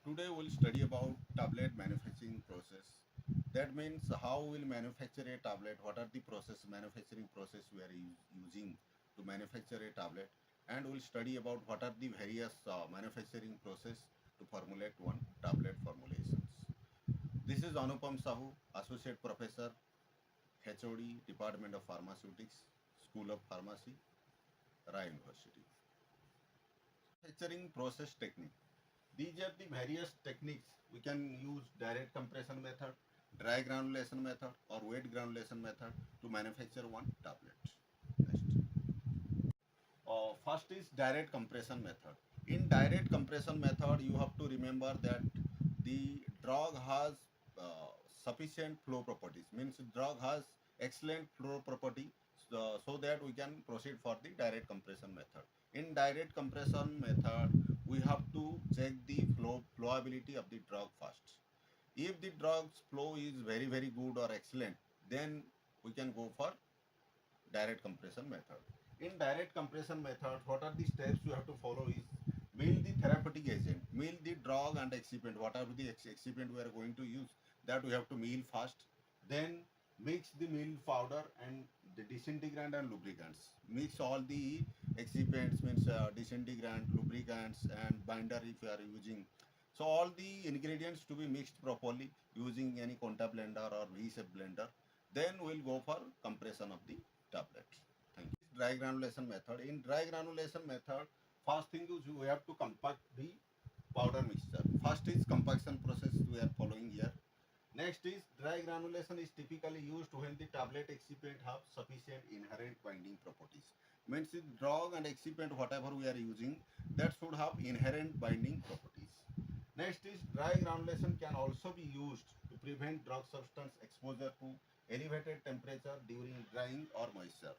Today we'll study about tablet manufacturing process. That means how we'll manufacture a tablet, what are the manufacturing process we are using to manufacture a tablet, and we'll study about what are the various manufacturing process to formulate one tablet formulations. This is Anupam Sahu, Associate Professor, HOD, Department of Pharmaceutics, School of Pharmacy, Rai University. Manufacturing process technique. These are the various techniques. We can use direct compression method, dry granulation method, or wet granulation method to manufacture one tablet. Next. First is direct compression method. In direct compression method, you have to remember that the drug has sufficient flow properties. Means drug has excellent flow property, so that we can proceed for the direct compression method. In direct compression method, we have to check the flowability of the drug first. If the drug's flow is very good or excellent, then we can go for direct compression method. In direct compression method, what are the steps you have to follow is mill the therapeutic agent, mill the drug and excipient, whatever the excipient we are going to use, that we have to mill first. Then mix the mill powder and the disintegrant and lubricants. Mix all the excipients, means disintegrant, lubricants and binder if you are using. So all the ingredients to be mixed properly using any conta blender or V-shape blender. Then we'll go for compression of the tablet. Thank you. Dry granulation method. In dry granulation method, first thing is we have to compact the powder mixture. First is compaction process we are following here. Next is dry granulation is typically used when the tablet excipient have sufficient inherent binding properties. Means the drug and excipient whatever we are using, that should have inherent binding properties. Next is dry granulation can also be used to prevent drug substance exposure to elevated temperature during drying or moisture.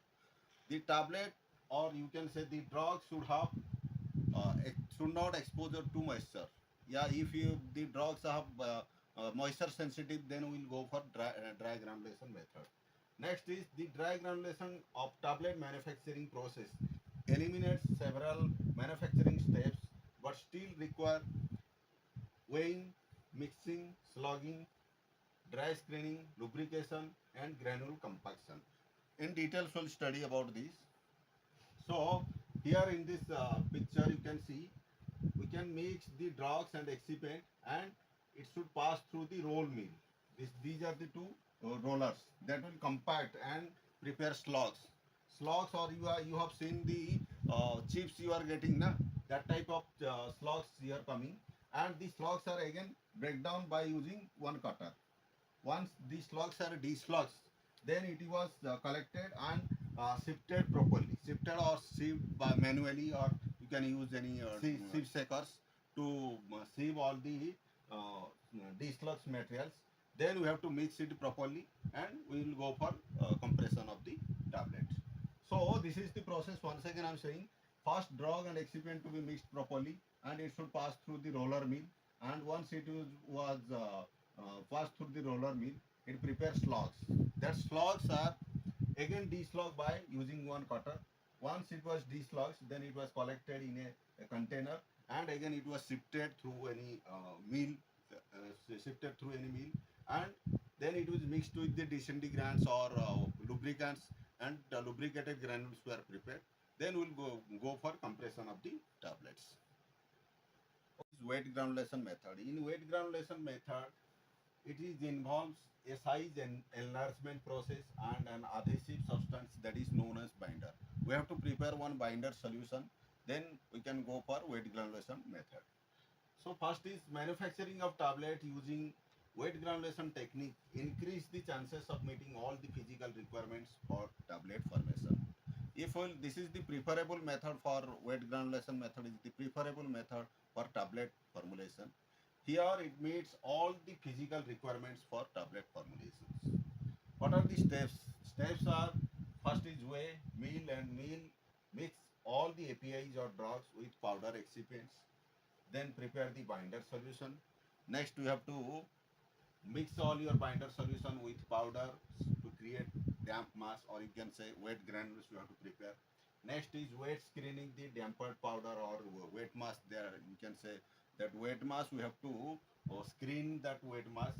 The tablet, or you can say the drug, should not exposure to moisture. Yeah, if you the drugs have moisture sensitive, then we'll go for dry granulation method. Next is the dry granulation of tablet manufacturing process eliminates several manufacturing steps but still require weighing, mixing, slugging, dry screening, lubrication, and granule compaction. In details, we'll study about this. So, here in this picture, you can see we can mix the drugs and excipient, and it should pass through the roll mill. These are the two rollers that will compact and prepare slugs. Slugs, or you have seen the chips you are getting, na? That type of slugs here coming, and these slugs are again break down by using one cutter. Once these slugs are deslugs, then it was collected and sifted properly. Sifted or sieved by manually, or you can use any sieve shakers to sieve all the deslugs materials. Then we have to mix it properly and we will go for compression of the tablet. So this is the process. Once again I am saying, first drug and excipient to be mixed properly and it should pass through the roller mill, and once it was passed through the roller mill, it prepares slugs. That slugs are again deslogged by using one cutter. Once it was deslogged, then it was collected in a container and again it was sifted through any mill, and then it was mixed with the disintegrants or lubricants, and the lubricated granules were prepared. Then we'll go for compression of the tablets. Wet granulation method. In wet granulation method, it is involves a size and enlargement process and an adhesive substance that is known as binder. We have to prepare one binder solution, then we can go for wet granulation method. So first is manufacturing of tablet using wet granulation technique increase the chances of meeting all the physical requirements for tablet formation. If this is the preferable method for wet granulation method, is the preferable method for tablet formulation. Here it meets all the physical requirements for tablet formulations. What are the steps? Steps are, first is weigh, mill and mix all the APIs or drugs with powder excipients. Then prepare the binder solution. Next we have to mix all your binder solution with powder to create damp mass, or you can say wet granules you have to prepare. Next is wet screening the dampened powder or wet mass, there you can say That wet mass we have to screen that wet mass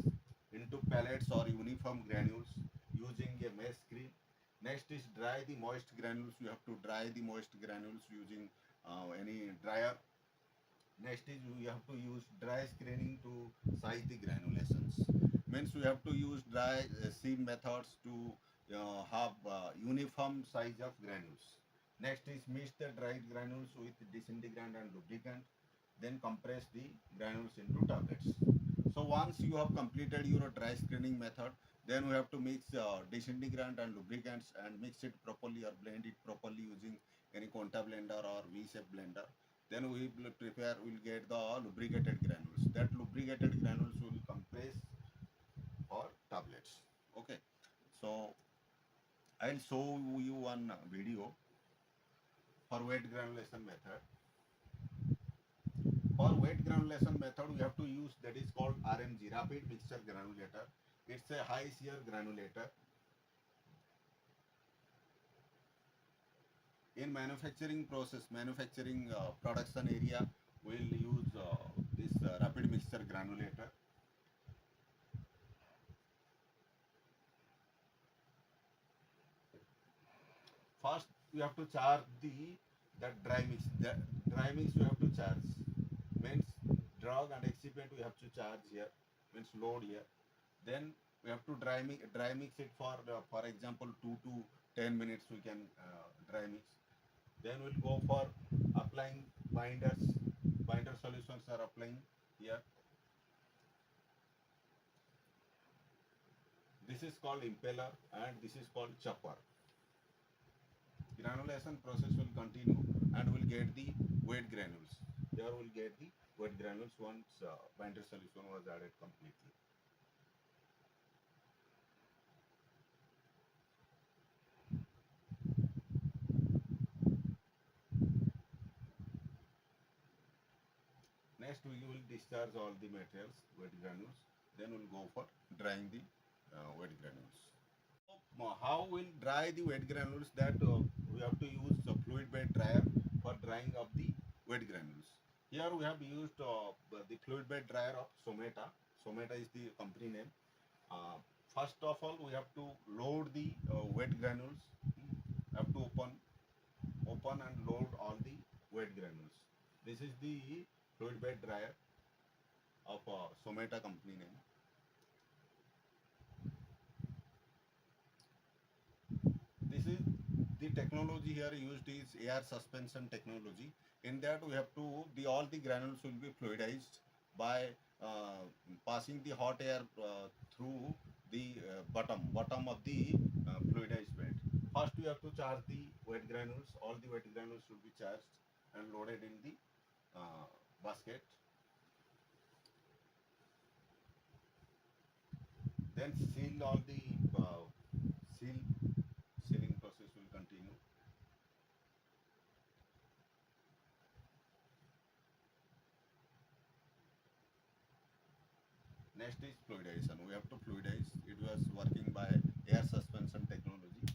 into pellets or uniform granules using a mesh screen. Next is dry the moist granules. You have to dry the moist granules using any dryer. Next is we have to use dry screening to size the granulations. Means we have to use dry sieve methods to have uniform size of granules. Next is mix the dried granules with disintegrant and lubricant. Then compress the granules into tablets. So once you have completed your dry screening method, then we have to mix disintegrant and lubricants and mix it properly or blend it properly using any conta blender or V-shape blender. Then we will prepare, we'll get the lubricated granules. That lubricated granules will compress for tablets. Okay, so I'll show you one video for wet granulation method. For wet granulation method, we have to use that is called RMG, rapid mixture granulator. It's a high shear granulator. In manufacturing process, manufacturing production area, we'll use this rapid mixture granulator. First, you have to charge that dry mix. That dry mix you have to charge. Means drug and excipient we have to charge here. Means load here. Then we have to dry mix it for example 2 to 10 minutes we can dry mix. Then we'll go for applying binders. Binder solutions are applying here. This is called impeller and this is called chopper. Granulation process will continue and we'll get the wet granules. Here we'll get the wet granules once binder solution was added completely. Next we will discharge all the materials, wet granules. Then we'll go for drying the wet granules. How we'll dry the wet granules? That we have to use a fluid bed dryer for drying of the wet granules. Here we have used the fluid bed dryer of Someta. Someta is the company name. Uh, First of all, we have to load the wet granules. Have to open and load all the wet granules. This is the fluid bed dryer of Someta company name. This is the technology here used is air suspension technology. In that we have to all the granules will be fluidized by uh, passing the hot air through the bottom of the fluidized bed. First we have to charge the wet granules. All the wet granules should be charged and loaded in the basket. Then seal all the seal sealing process will continue. Next is fluidization. We have to fluidize. It was working by air suspension technology.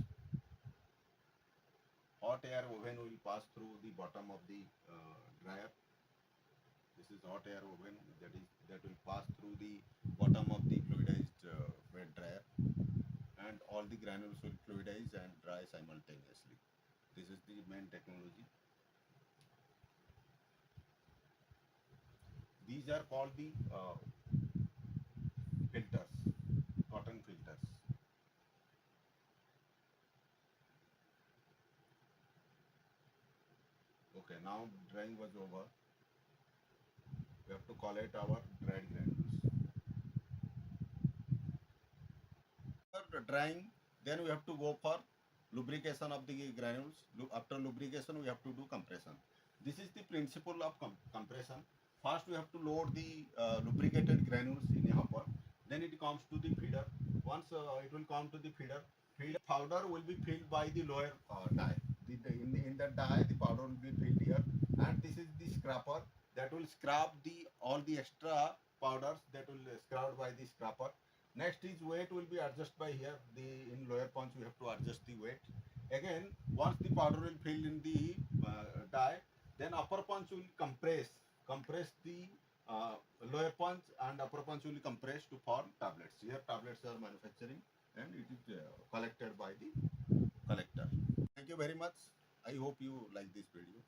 Hot air oven will pass through the bottom of the dryer. This is hot air oven that will pass through the bottom of the fluidized wet dryer, and all the granules will fluidize and dry simultaneously. This is the main technology. These are called the filters, cotton filters. Okay, now drying was over. We have to collect our dried granules. After drying, then we have to go for lubrication of the granules. After lubrication, we have to do compression. This is the principle of compression. First, we have to load the lubricated granules in a hopper. Then it comes to the feeder. Once it will come to the feeder powder will be filled by the lower die. In the die, the powder will be filled here, and this is the scraper that will scrap all the extra powders that will scrubbed by the scraper. Next is weight will be adjusted by here. In lower punch we have to adjust the weight. Again, once the powder will fill in the die, then upper punch will compress the uh, lower punch and upper punch will compress to form tablets. Here tablets are manufacturing and it is collected by the collector. Thank you very much. I hope you like this video.